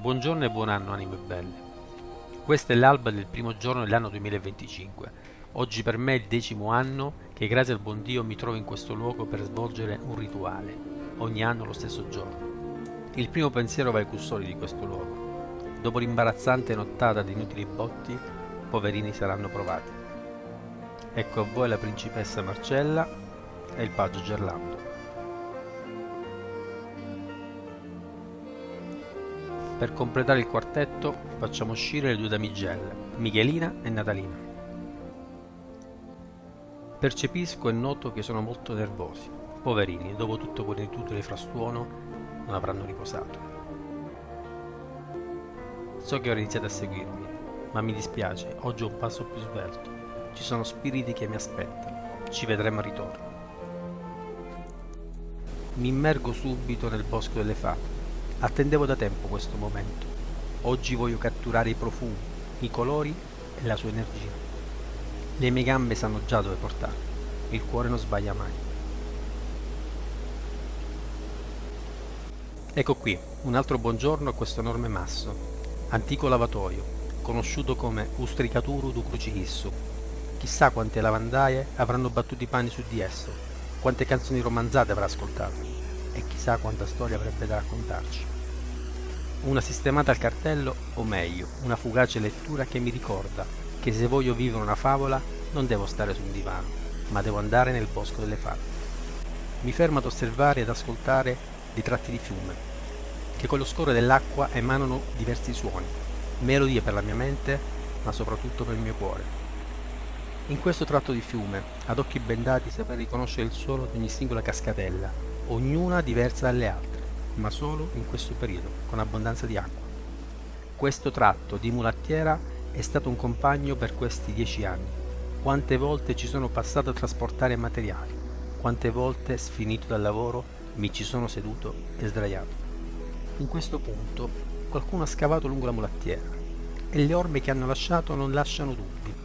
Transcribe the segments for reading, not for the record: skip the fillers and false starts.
Buongiorno e buon anno anime belle. Questo è l'alba del primo giorno dell'anno 2025. Oggi per me è il 10° anno che grazie al buon Dio mi trovo in questo luogo per svolgere un rituale, ogni anno lo stesso giorno. Il primo pensiero va ai custodi di questo luogo. Dopo l'imbarazzante nottata di inutili botti, poverini saranno provati. Ecco a voi la principessa Marcella e il paggio Gerlando. Per completare il quartetto facciamo uscire le due damigelle, Michelina e Natalina. Percepisco e noto che sono molto nervosi. Poverini, dopo tutto quell'inutile frastuono, non avranno riposato. So che ora iniziate a seguirmi, ma mi dispiace, oggi ho un passo più svelto. Ci sono spiriti che mi aspettano. Ci vedremo al ritorno. Mi immergo subito nel bosco delle fate. Attendevo da tempo questo momento. Oggi voglio catturare i profumi, i colori e la sua energia. Le mie gambe sanno già dove portarmi. Il cuore non sbaglia mai. Ecco qui, un altro buongiorno a questo enorme masso. Antico lavatoio, conosciuto come Ustricaturu du Crucifisso. Chissà quante lavandaie avranno battuto i panni su di esso, quante canzoni romanzate avrà ascoltato e chissà quanta storia avrebbe da raccontarci. Una sistemata al cartello, o meglio, una fugace lettura che mi ricorda che se voglio vivere una favola non devo stare su un divano, ma devo andare nel bosco delle fate. Mi fermo ad osservare ed ascoltare dei tratti di fiume, che con lo scorrere dell'acqua emanano diversi suoni, melodie per la mia mente, ma soprattutto per il mio cuore. In questo tratto di fiume, ad occhi bendati, saprei riconoscere il suono di ogni singola cascatella, ognuna diversa dalle altre, ma solo in questo periodo, con abbondanza di acqua. Questo tratto di mulattiera è stato un compagno per questi 10 anni. Quante volte ci sono passato a trasportare materiali, quante volte, sfinito dal lavoro, mi ci sono seduto e sdraiato. In questo punto qualcuno ha scavato lungo la mulattiera e le orme che hanno lasciato non lasciano dubbi.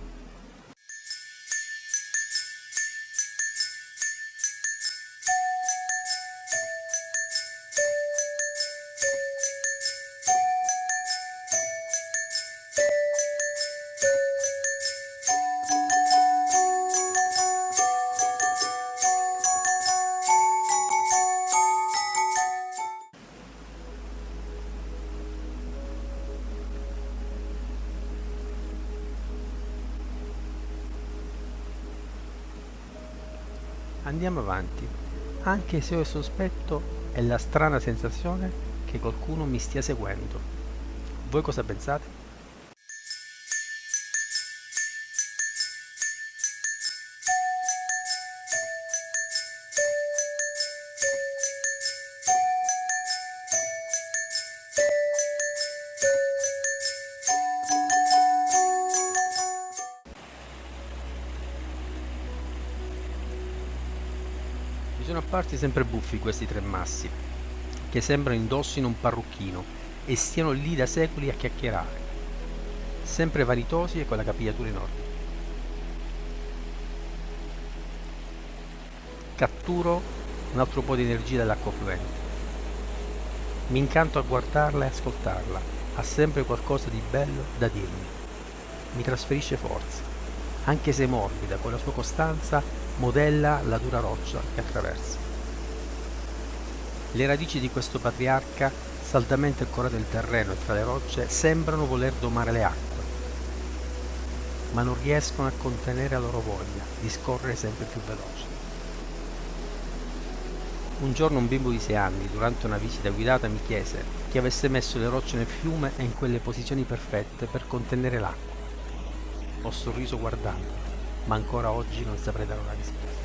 Andiamo avanti, anche se ho il sospetto e la strana sensazione che qualcuno mi stia seguendo. Voi cosa pensate? Mi sono apparsi sempre buffi questi tre massi, che sembrano indossino un parrucchino e stiano lì da secoli a chiacchierare, sempre vanitosi e con la capigliatura in ordine. Catturo un altro po' di energia dall'acqua fluente. Mi incanto a guardarla e ascoltarla, ha sempre qualcosa di bello da dirmi. Mi trasferisce forza, anche se morbida, con la sua costanza modella la dura roccia che attraversa. Le radici di questo patriarca, saldamente ancorate nel terreno e tra le rocce, sembrano voler domare le acque, ma non riescono a contenere la loro voglia di scorrere sempre più veloce. Un giorno un bimbo di 6 anni, durante una visita guidata, mi chiese chi avesse messo le rocce nel fiume e in quelle posizioni perfette per contenere l'acqua. Ho sorriso guardando, ma ancora oggi non saprei dare una risposta.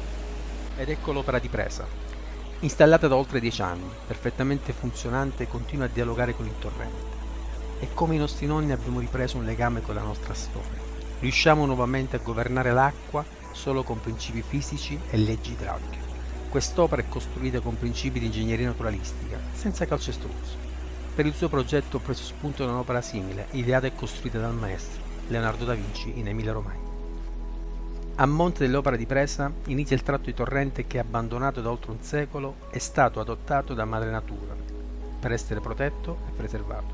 Ed ecco l'opera di presa. Installata da oltre 10 anni, perfettamente funzionante, continua a dialogare con il torrente. E come i nostri nonni abbiamo ripreso un legame con la nostra storia. Riusciamo nuovamente a governare l'acqua solo con principi fisici e leggi idrauliche. Quest'opera è costruita con principi di ingegneria naturalistica, senza calcestruzzo. Per il suo progetto ho preso spunto da un'opera simile, ideata e costruita dal maestro Leonardo da Vinci in Emilia-Romagna. A monte dell'opera di presa inizia il tratto di torrente che, abbandonato da oltre un secolo, è stato adottato da madre natura per essere protetto e preservato.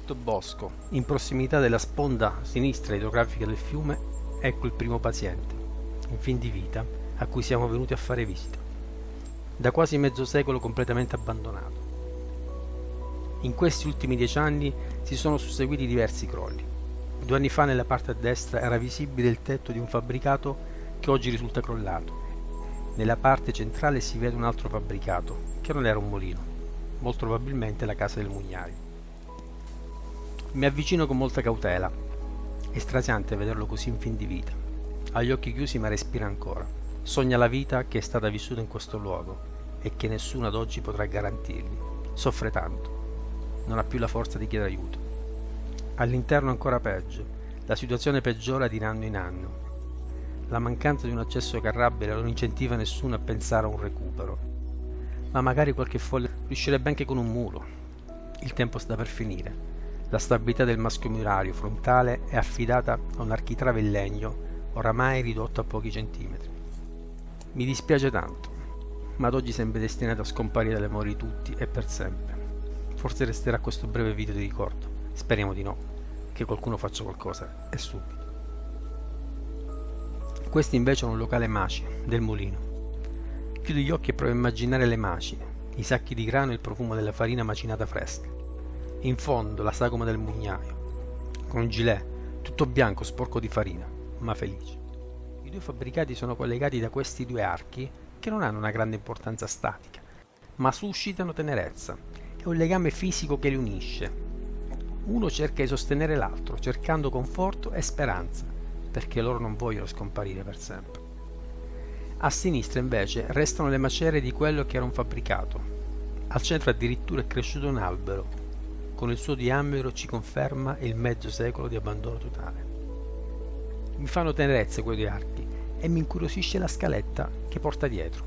sottobosco, in prossimità della sponda sinistra idrografica del fiume, ecco il primo paziente, in fin di vita, a cui siamo venuti a fare visita. Da quasi mezzo secolo completamente abbandonato. In questi ultimi 10 anni si sono susseguiti diversi crolli. 2 anni fa nella parte a destra era visibile il tetto di un fabbricato che oggi risulta crollato. Nella parte centrale si vede un altro fabbricato, che non era un mulino, molto probabilmente la casa del mugnaio. Mi avvicino con molta cautela. È strasiante vederlo così in fin di vita. Ha gli occhi chiusi ma respira ancora. Sogna la vita che è stata vissuta in questo luogo e che nessuno ad oggi potrà garantirgli. Soffre tanto. Non ha più la forza di chiedere aiuto. All'interno ancora peggio. La situazione peggiora di anno in anno. La mancanza di un accesso carrabile non incentiva nessuno a pensare a un recupero. Ma magari qualche folle riuscirebbe anche con un muro. Il tempo sta per finire. La stabilità del maschio murario frontale è affidata a un architrave in legno, oramai ridotto a pochi centimetri. Mi dispiace tanto, ma ad oggi sembra destinato a scomparire dalle memorie di tutti e per sempre. Forse resterà questo breve video di ricordo. Speriamo di no, che qualcuno faccia qualcosa e subito. Questo invece è un locale maci del mulino. Chiudo gli occhi e provo a immaginare le maci, i sacchi di grano e il profumo della farina macinata fresca. In fondo la sagoma del mugnaio, con un gilet, tutto bianco sporco di farina, ma felice. I 2 fabbricati sono collegati da questi 2 archi che non hanno una grande importanza statica, ma suscitano tenerezza. È un legame fisico che li unisce. Uno cerca di sostenere l'altro, cercando conforto e speranza, perché loro non vogliono scomparire per sempre. A sinistra invece restano le macerie di quello che era un fabbricato. Al centro addirittura è cresciuto un albero, con il suo diametro ci conferma il mezzo secolo di abbandono totale. Mi fanno tenerezza quei 2 archi e mi incuriosisce la scaletta che porta dietro.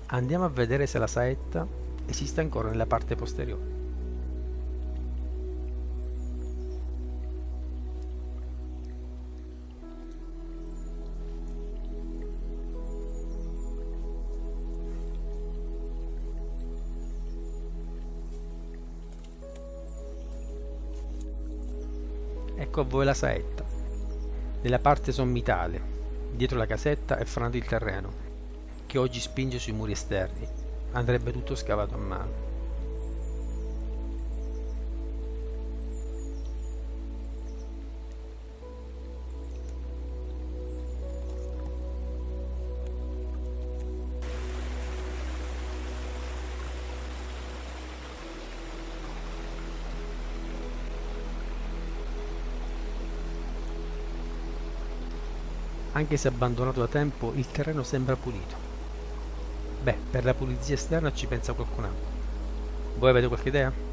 Andiamo a vedere se la saetta esiste ancora nella parte posteriore. Ecco a voi la saetta. Nella parte sommitale, dietro la casetta, è franato il terreno, che oggi spinge sui muri esterni. Andrebbe tutto scavato a mano. Anche se abbandonato da tempo, il terreno sembra pulito. Beh, per la pulizia esterna ci pensa qualcun altro. Voi avete qualche idea?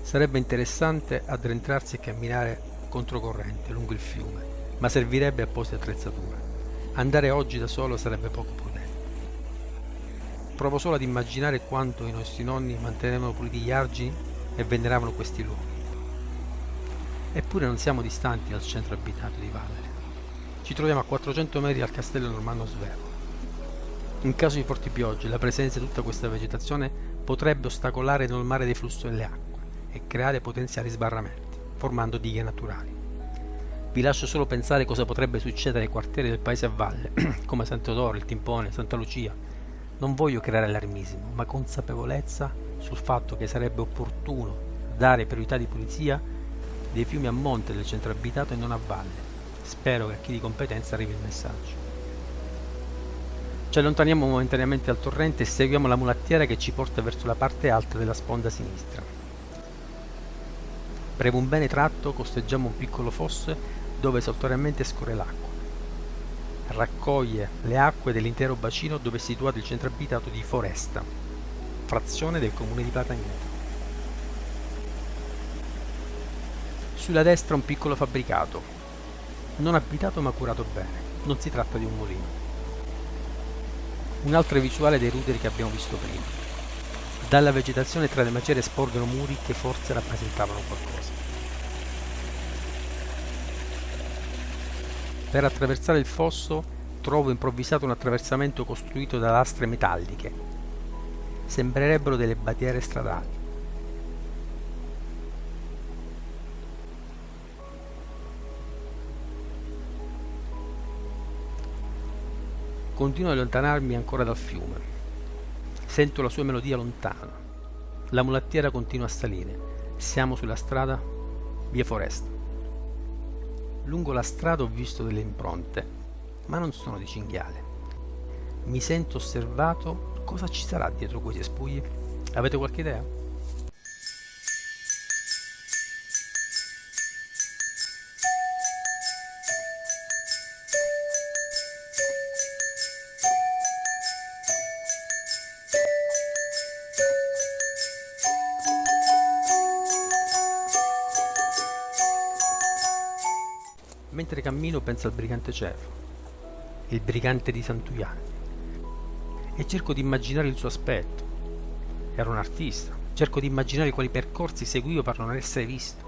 Sarebbe interessante addentrarsi e camminare controcorrente lungo il fiume, ma servirebbe apposite attrezzature. Andare oggi da solo sarebbe poco prudente. Provo solo ad immaginare quanto i nostri nonni mantenevano puliti gli argini e veneravano questi luoghi. Eppure non siamo distanti dal centro abitato di Vallere. Ci troviamo a 400 metri dal castello normanno svero. In caso di forti piogge, la presenza di tutta questa vegetazione potrebbe ostacolare il normale deflusso delle acque e creare potenziali sbarramenti, formando dighe naturali. Vi lascio solo pensare cosa potrebbe succedere ai quartieri del paese a valle, come San Teodoro, il Timpone, Santa Lucia. Non voglio creare allarmismo, ma consapevolezza sul fatto che sarebbe opportuno dare priorità di pulizia dei fiumi a monte del centro abitato e non a valle. Spero che a chi di competenza arrivi il messaggio. Ci allontaniamo momentaneamente dal torrente e seguiamo la mulattiera che ci porta verso la parte alta della sponda sinistra. Premo un bene tratto, costeggiamo un piccolo fosso dove saltuariamente scorre l'acqua. Raccoglie le acque dell'intero bacino dove è situato il centro abitato di Foresta, frazione del comune di Platanite. Sulla destra un piccolo fabbricato, non abitato ma curato bene, non si tratta di un mulino. Un'altra visuale dei ruderi che abbiamo visto prima. Dalla vegetazione tra le macerie sporgono muri che forse rappresentavano qualcosa. Per attraversare il fosso trovo improvvisato un attraversamento costruito da lastre metalliche. Sembrerebbero delle barriere stradali. Continuo ad allontanarmi ancora dal fiume. Sento la sua melodia lontana. La mulattiera continua a salire. Siamo sulla strada via Foresta. Lungo la strada ho visto delle impronte, ma non sono di cinghiale. Mi sento osservato. Cosa ci sarà dietro quei cespugli? Avete qualche idea? Mentre cammino penso al brigante Cefo, il brigante di Sant'Uliano, e cerco di immaginare il suo aspetto. Era un artista, cerco di immaginare quali percorsi seguiva per non essere visto,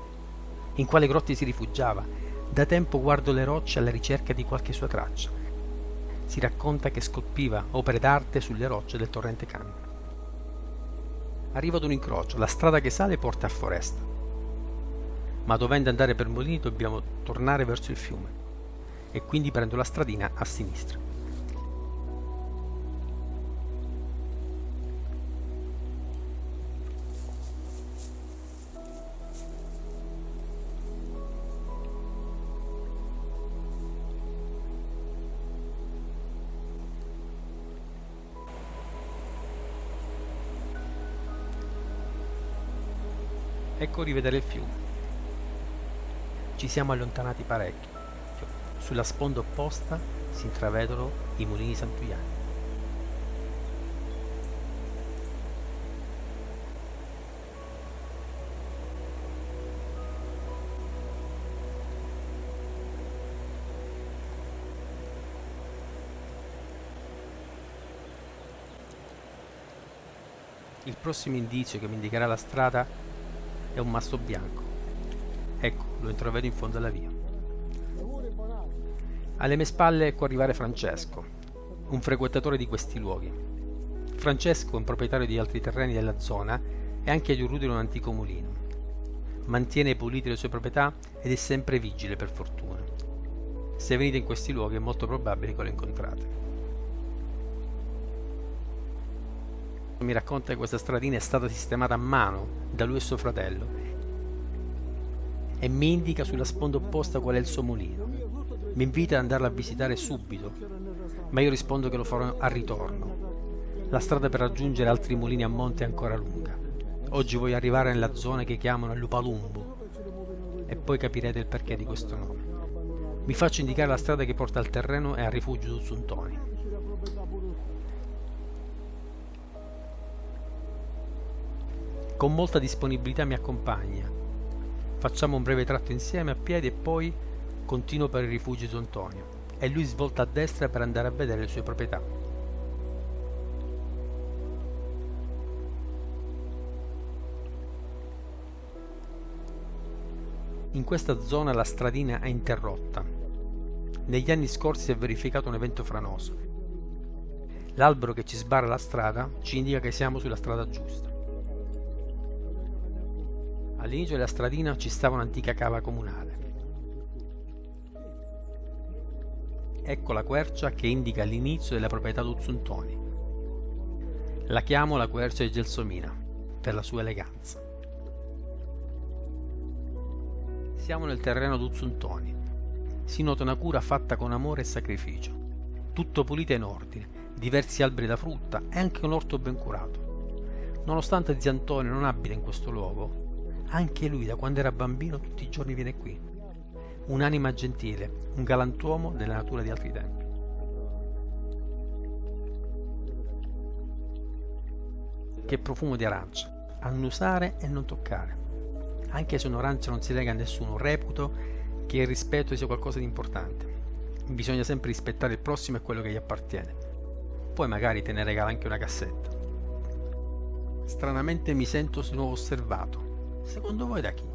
in quale grotte si rifugiava. Da tempo guardo le rocce alla ricerca di qualche sua traccia. Si racconta che scolpiva opere d'arte sulle rocce del torrente Canna. Arrivo ad un incrocio, la strada che sale porta a Foresta. Ma dovendo andare per Molini dobbiamo tornare verso il fiume e quindi prendo la stradina a sinistra. Ecco rivedere il fiume. Ci siamo allontanati parecchio. Sulla sponda opposta si intravedono i mulini Sant'Uliano. Il prossimo indizio che mi indicherà la strada è un masso bianco. Ecco, lo intravedo in fondo alla via. Alle mie spalle ecco arrivare Francesco, un frequentatore di questi luoghi. Francesco è un proprietario di altri terreni della zona e anche di un rudere un antico mulino. Mantiene pulite le sue proprietà ed è sempre vigile per fortuna. Se venite in questi luoghi è molto probabile che lo incontrate. Mi racconta che questa stradina è stata sistemata a mano da lui e suo fratello e mi indica sulla sponda opposta qual è il suo mulino. Mi invita ad andarla a visitare subito, ma io rispondo che lo farò al ritorno. La strada per raggiungere altri mulini a monte è ancora lunga. Oggi voglio arrivare nella zona che chiamano Lupalumbu e poi capirete il perché di questo nome. Mi faccio indicare la strada che porta al terreno e al rifugio Zuntoni. Con molta disponibilità mi accompagna. Facciamo un breve tratto insieme a piedi e poi continuo per il rifugio Zontonio e lui svolta a destra per andare a vedere le sue proprietà. In questa zona la stradina è interrotta. Negli anni scorsi si è verificato un evento franoso. L'albero che ci sbarra la strada ci indica che siamo sulla strada giusta. All'inizio della stradina ci stava un'antica cava comunale. Ecco la quercia che indica l'inizio della proprietà d'Uzzuntoni. La chiamo la quercia di Gelsomina, per la sua eleganza. Siamo nel terreno d'Uzzuntoni. Si nota una cura fatta con amore e sacrificio. Tutto pulito e in ordine, diversi alberi da frutta e anche un orto ben curato. Nonostante zio Antonio non abita in questo luogo, anche lui da quando era bambino tutti i giorni viene qui. Un'anima gentile, un galantuomo della natura di altri tempi. Che profumo di arancia, annusare e non toccare. Anche se un'arancia non si lega a nessuno, reputo che il rispetto sia qualcosa di importante. Bisogna sempre rispettare il prossimo e quello che gli appartiene. poi magari te ne regala anche una cassetta. Stranamente mi sento di nuovo osservato. Secondo voi da chi?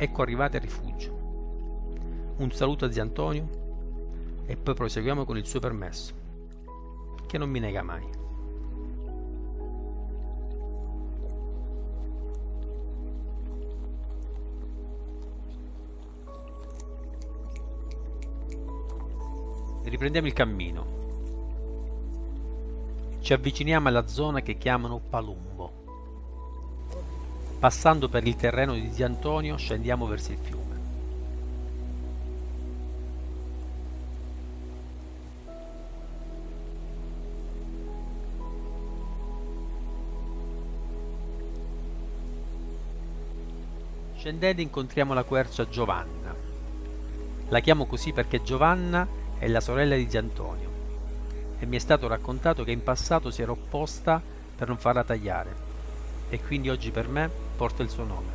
Ecco arrivati al rifugio. Un saluto a zio Antonio e poi proseguiamo con il suo permesso, che non mi nega mai. Riprendiamo il cammino. Ci avviciniamo alla zona che chiamano Palumbo. Passando per il terreno di zio Antonio scendiamo verso il fiume. Scendendo incontriamo la quercia Giovanna. La chiamo così perché Giovanna è la sorella di zio Antonio e mi è stato raccontato che in passato si era opposta per non farla tagliare e quindi oggi per me porta il suo nome.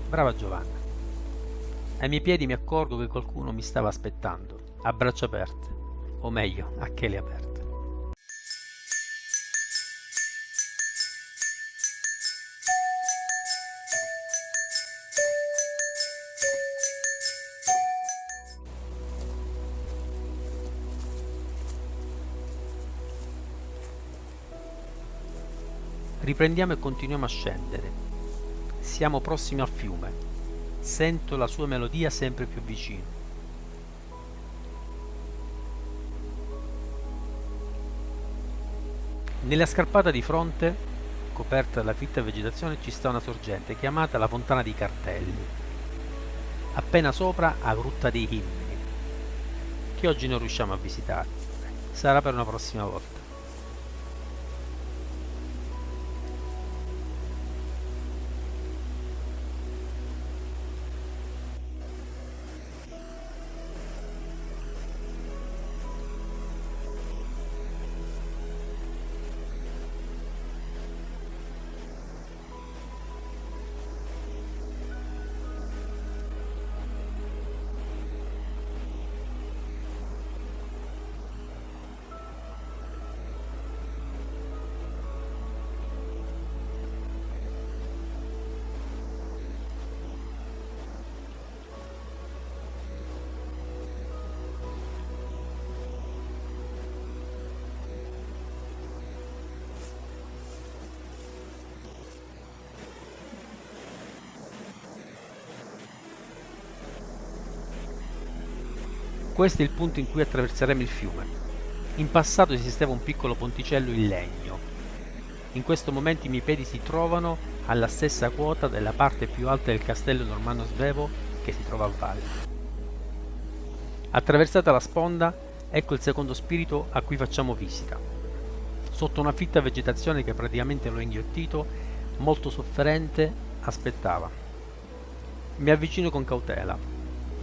Brava Giovanna. Ai miei piedi mi accorgo che qualcuno mi stava aspettando, a braccia aperte, o meglio, a chele aperte. Riprendiamo e continuiamo a scendere. Siamo prossimi al fiume. Sento la sua melodia sempre più vicino. Nella scarpata di fronte, coperta dalla fitta vegetazione, ci sta una sorgente chiamata la Fontana dei Cartelli. Appena sopra ha Grotta dei Himmeni, che oggi non riusciamo a visitare. Sarà per una prossima volta. Questo è il punto in cui attraverseremo il fiume. In passato esisteva un piccolo ponticello in legno. In questo momento i miei piedi si trovano alla stessa quota della parte più alta del castello normanno svevo che si trova a valle. Attraversata la sponda, ecco il secondo spirito a cui facciamo visita. Sotto una fitta vegetazione che praticamente l'ho inghiottito, molto sofferente, aspettava. Mi avvicino con cautela.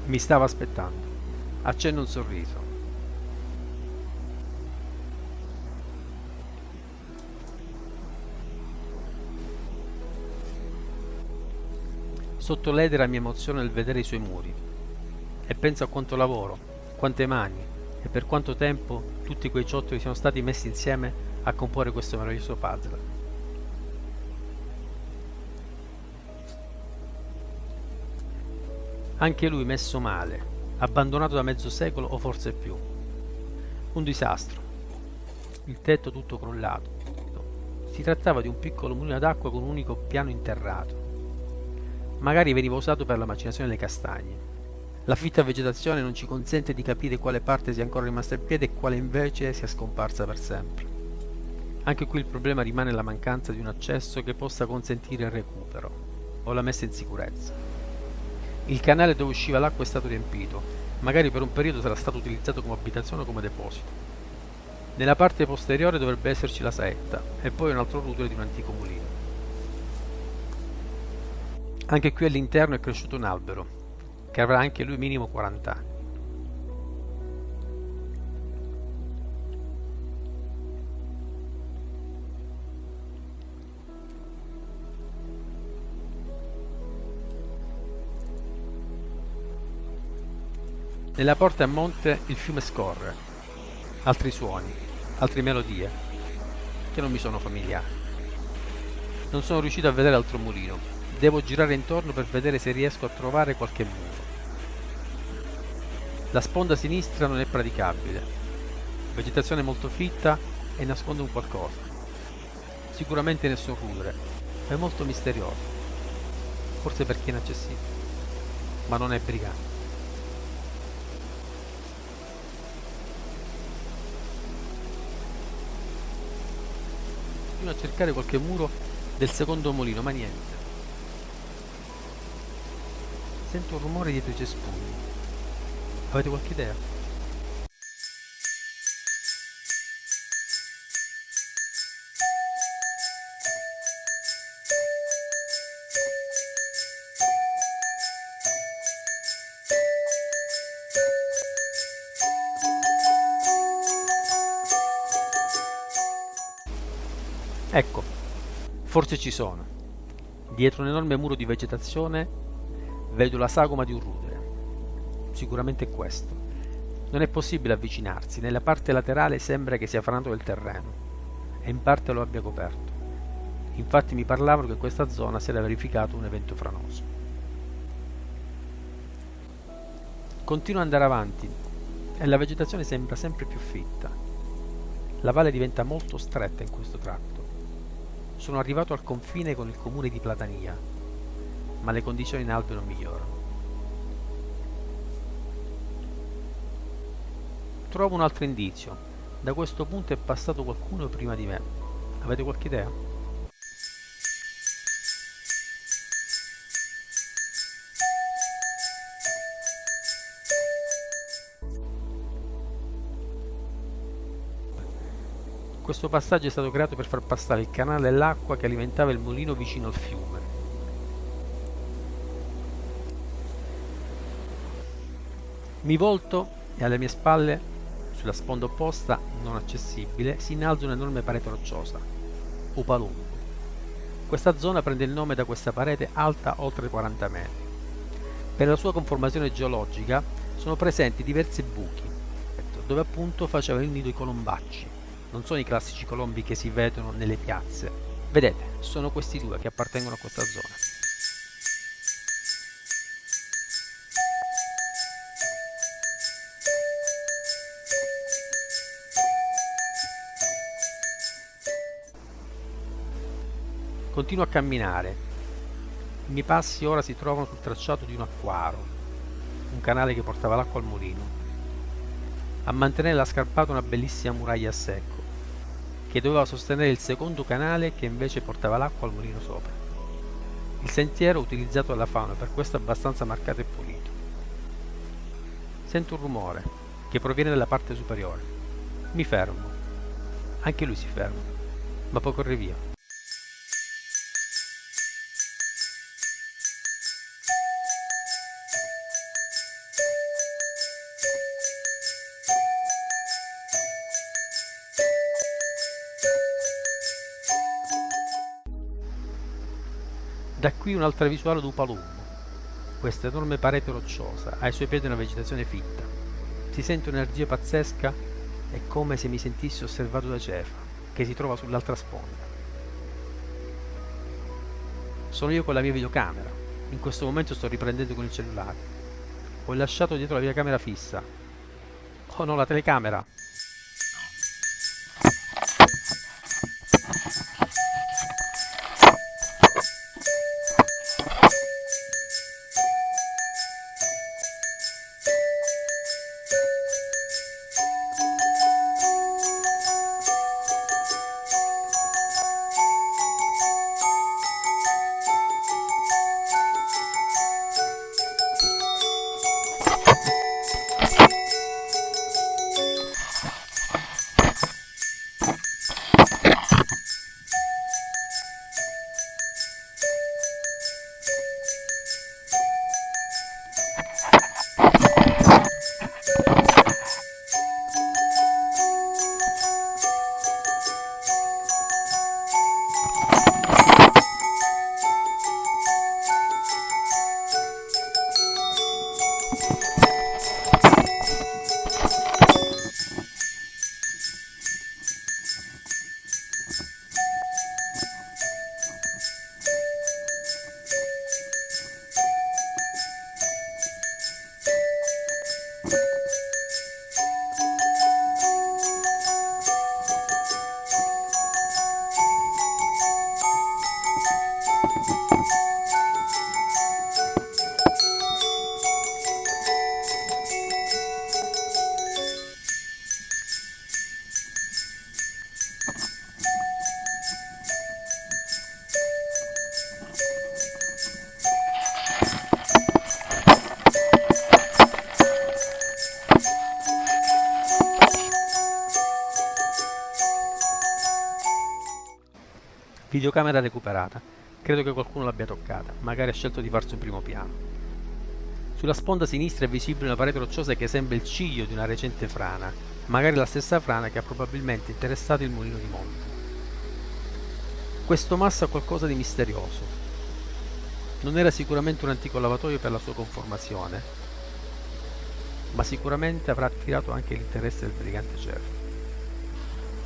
Mi stava aspettando. Accenno un sorriso. Sotto l'edera mi emoziona il vedere i suoi muri e penso a quanto lavoro, quante mani e per quanto tempo tutti quei ciottoli siano stati messi insieme a comporre questo meraviglioso puzzle. Anche lui messo male, abbandonato da mezzo secolo o forse più. Un disastro. Il tetto tutto crollato. Si trattava di un piccolo mulino d'acqua con un unico piano interrato. Magari veniva usato per la macinazione delle castagne. La fitta vegetazione non ci consente di capire quale parte sia ancora rimasta in piedi e quale invece sia scomparsa per sempre. Anche qui il problema rimane la mancanza di un accesso che possa consentire il recupero o la messa in sicurezza. Il canale dove usciva l'acqua è stato riempito, magari per un periodo sarà stato utilizzato come abitazione o come deposito. Nella parte posteriore dovrebbe esserci la saetta e poi un altro rudere di un antico mulino. Anche qui all'interno è cresciuto un albero, che avrà anche lui minimo 40 anni. Nella porta a monte il fiume scorre, altri suoni, altre melodie, che non mi sono familiari. Non sono riuscito a vedere altro mulino. Devo girare intorno per vedere se riesco a trovare qualche muro. La sponda sinistra non è praticabile. Vegetazione molto fitta e nasconde un qualcosa. Sicuramente nessun rudere, ma è molto misterioso. Forse perché è inaccessibile, ma non è brigante. Continuo a cercare qualche muro del secondo mulino, ma niente. Sento un rumore dietro i cespugli. Avete qualche idea? Ecco, forse ci sono. Dietro un enorme muro di vegetazione vedo la sagoma di un rudere. Sicuramente è questo. Non è possibile avvicinarsi, nella parte laterale sembra che sia franato del terreno e in parte lo abbia coperto. Infatti mi parlavano che in questa zona si era verificato un evento franoso. Continuo ad andare avanti e la vegetazione sembra sempre più fitta. La valle diventa molto stretta in questo tratto. Sono arrivato al confine con il comune di Platania, ma le condizioni in Alpe non migliorano. Trovo un altro indizio. Da questo punto è passato qualcuno prima di me. Avete qualche idea? Questo passaggio è stato creato per far passare il canale e l'acqua che alimentava il mulino vicino al fiume. Mi volto e alle mie spalle, sulla sponda opposta, non accessibile, si innalza un'enorme parete rocciosa, Upalumbo. Questa zona prende il nome da questa parete alta oltre 40 metri. Per la sua conformazione geologica sono presenti diversi buchi, dove appunto facevano il nido i colombacci. Non sono i classici colombi che si vedono nelle piazze. Vedete, sono questi due che appartengono a questa zona. Continuo a camminare. I miei passi ora si trovano sul tracciato di un acquaro, un canale che portava l'acqua al mulino. A mantenere la scarpata una bellissima muraglia a secco, che doveva sostenere il secondo canale che invece portava l'acqua al mulino sopra. Il sentiero utilizzato dalla fauna, per questo abbastanza marcato e pulito. Sento un rumore che proviene dalla parte superiore. Mi fermo. Anche lui si ferma, ma poi corre via. Da qui un'altra visuale d'Upalumbo, questa enorme parete rocciosa, ai suoi piedi una vegetazione fitta. Si sente un'energia pazzesca, è come se mi sentissi osservato da Cefa, che si trova sull'altra sponda. Sono io con la mia videocamera, in questo momento sto riprendendo con il cellulare. Ho lasciato dietro la videocamera fissa. Oh no, la telecamera! Videocamera recuperata. Credo che qualcuno l'abbia toccata, magari ha scelto di farsi un primo piano. Sulla sponda sinistra è visibile una parete rocciosa che sembra il ciglio di una recente frana, magari la stessa frana che ha probabilmente interessato il mulino di monte. Questo masso ha qualcosa di misterioso. Non era sicuramente un antico lavatoio per la sua conformazione, ma sicuramente avrà attirato anche l'interesse del brigante Jeff.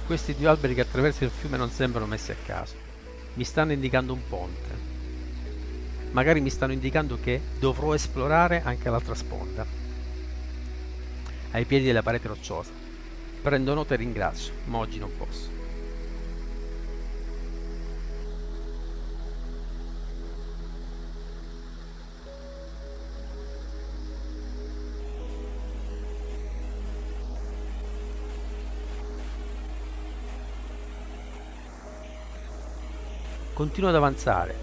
Questi due alberi che attraversano il fiume non sembrano messi a caso. Mi stanno indicando un ponte. Magari mi stanno indicando che dovrò esplorare anche l'altra sponda, ai piedi della parete rocciosa. Prendo nota e ringrazio, ma oggi non posso. Continuo ad avanzare.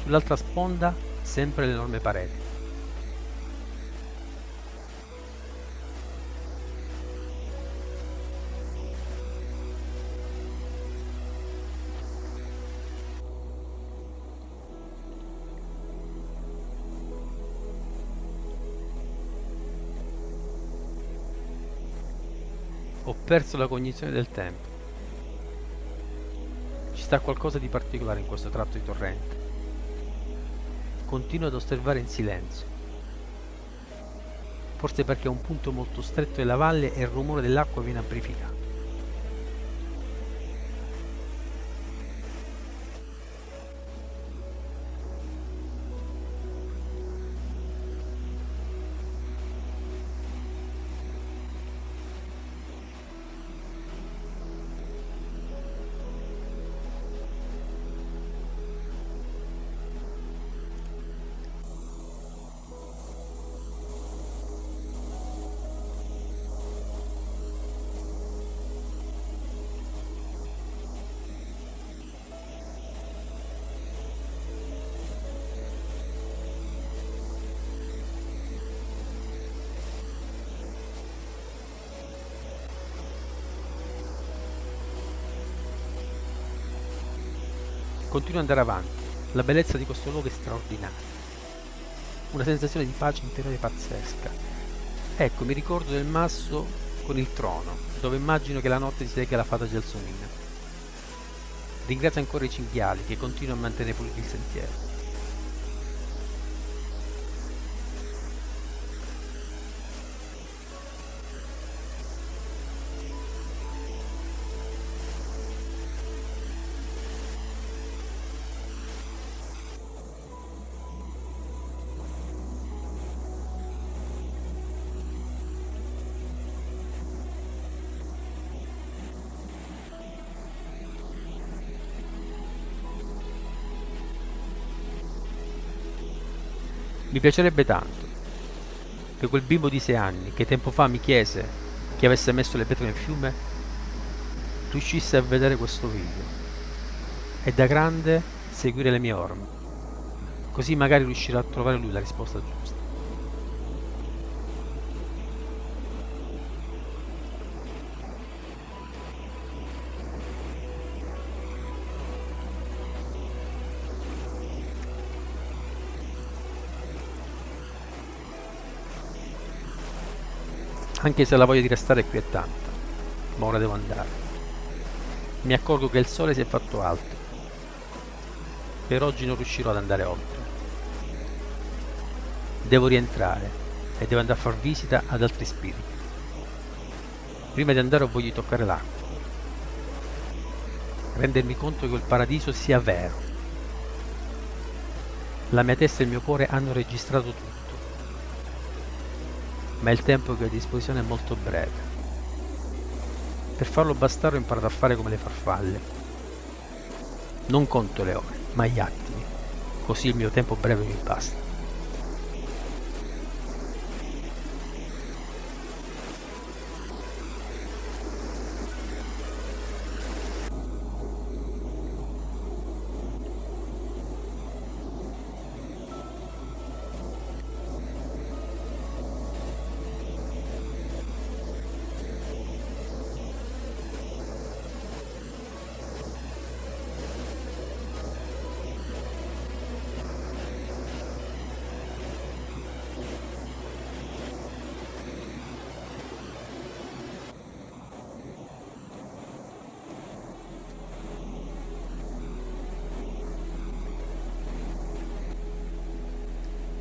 Sull'altra sponda sempre l'enorme parete. Ho perso la cognizione del tempo. Ci sta qualcosa di particolare in questo tratto di torrente. Continuo ad osservare in silenzio. Forse perché è un punto molto stretto della valle e il rumore dell'acqua viene amplificato. Continuo ad andare avanti. La bellezza di questo luogo è straordinaria. Una sensazione di pace interiore pazzesca. Ecco, mi ricordo del masso con il trono, dove immagino che la notte si legga la fata Gelsomina. Ringrazio ancora i cinghiali che continuano a mantenere pulito il sentiero. Mi piacerebbe tanto che quel bimbo di 6 anni, che tempo fa mi chiese chi avesse messo le pietre nel fiume, riuscisse a vedere questo video e da grande seguire le mie orme. Così magari riuscirà a trovare lui la risposta giusta. Anche se la voglia di restare qui è tanta, ma ora devo andare. Mi accorgo che il sole si è fatto alto. Per oggi non riuscirò ad andare oltre. Devo rientrare e devo andare a far visita ad altri spiriti. Prima di andare ho voglia di toccare l'acqua. Rendermi conto che quel paradiso sia vero. La mia testa e il mio cuore hanno registrato tutto. Ma il tempo che ho a disposizione è molto breve. Per farlo bastare ho imparato a fare come le farfalle. Non conto le ore, ma gli attimi, così il mio tempo breve mi basta.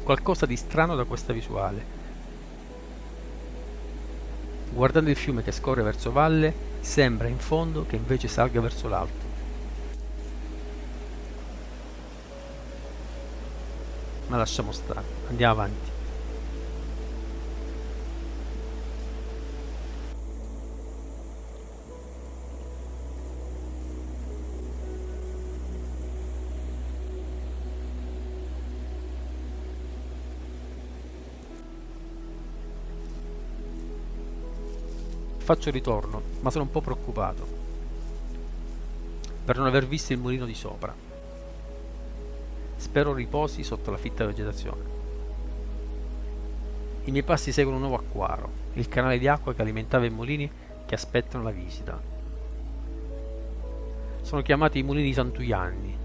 qualcosa di strano da questa visuale. Guardando il fiume che scorre verso valle, sembra in fondo che invece salga verso l'alto. Ma lasciamo stare, andiamo avanti. Faccio ritorno, ma sono un po' preoccupato per non aver visto il mulino di sopra. Spero riposi sotto la fitta vegetazione. I miei passi seguono un nuovo acquaro, il canale di acqua che alimentava i mulini che aspettano la visita. Sono chiamati i mulini santuianni.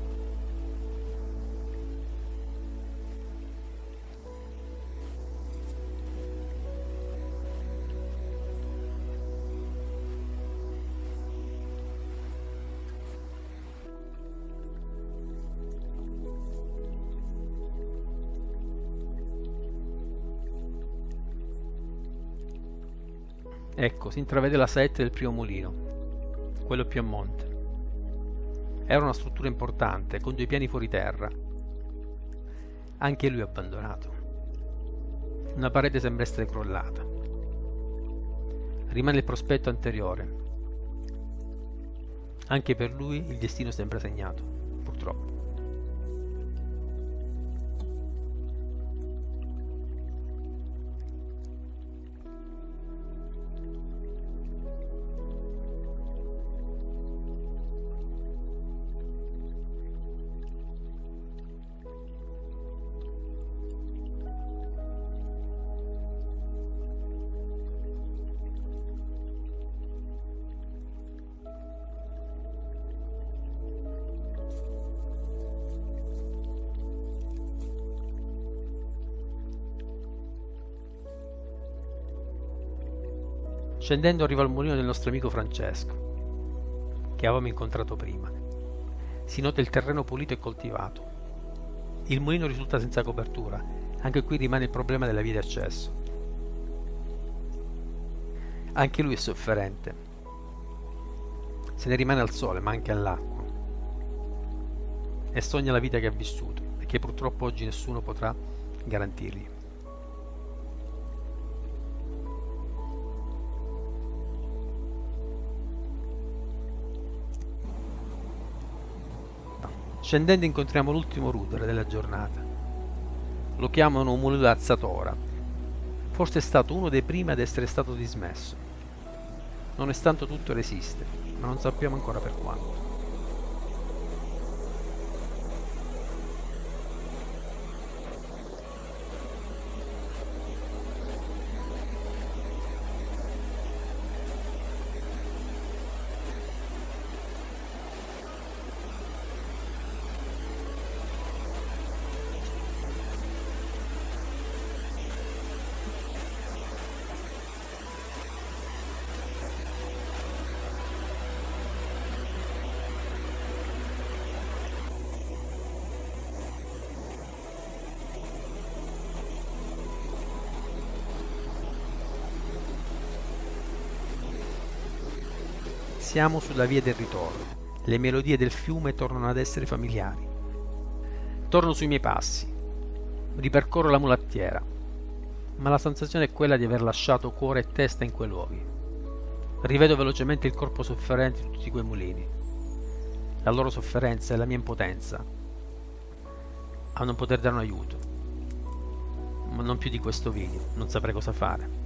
Ecco, si intravede la sette del primo mulino, quello più a monte. Era una struttura importante, con 2 piani fuori terra. Anche lui abbandonato. Una parete sembra essere crollata. Rimane il prospetto anteriore. Anche per lui il destino sembra segnato, purtroppo. Scendendo arriva al mulino del nostro amico Francesco, che avevamo incontrato prima. Si nota il terreno pulito e coltivato. Il mulino risulta senza copertura, anche qui rimane il problema della via di accesso. Anche lui è sofferente. Se ne rimane al sole, ma anche all'acqua. E sogna la vita che ha vissuto e che purtroppo oggi nessuno potrà garantirgli. Scendendo incontriamo l'ultimo rudere della giornata. Lo chiamano mulino da Zatora. Forse è stato uno dei primi ad essere stato dismesso. Nonostante tutto resiste, ma non sappiamo ancora per quanto. Siamo sulla via del ritorno. Le melodie del fiume tornano ad essere familiari. Torno sui miei passi. Ripercorro la mulattiera. Ma la sensazione è quella di aver lasciato cuore e testa in quei luoghi. Rivedo velocemente il corpo sofferente di tutti quei mulini. La loro sofferenza e la mia impotenza a non poter dare un aiuto. Ma non più di questo video, non saprei cosa fare.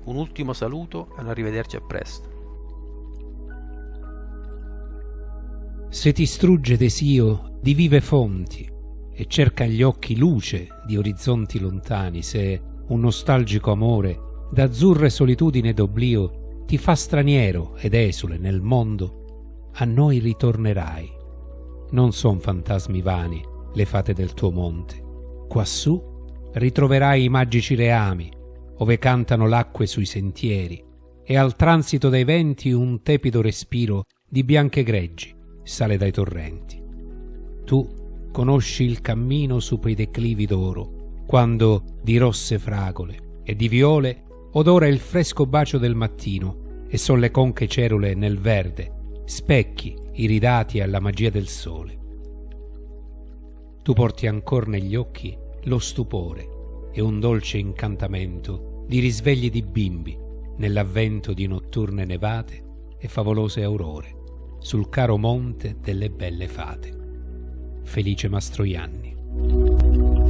Un ultimo saluto e un arrivederci a presto. Se ti strugge desio di vive fonti e cerca agli occhi luce di orizzonti lontani, se un nostalgico amore d'azzurre solitudine ed oblio ti fa straniero ed esule nel mondo, a noi ritornerai. Non son fantasmi vani le fate del tuo monte. Quassù ritroverai i magici reami ove cantano l'acque sui sentieri, e al transito dei venti un tepido respiro di bianche greggi sale dai torrenti. Tu conosci il cammino su quei declivi d'oro, quando di rosse fragole e di viole odora il fresco bacio del mattino e son le conche cerule nel verde, specchi iridati alla magia del sole. Tu porti ancor negli occhi lo stupore e un dolce incantamento di risvegli di bimbi nell'avvento di notturne nevate e favolose aurore sul caro monte delle belle fate. Felice Mastroianni.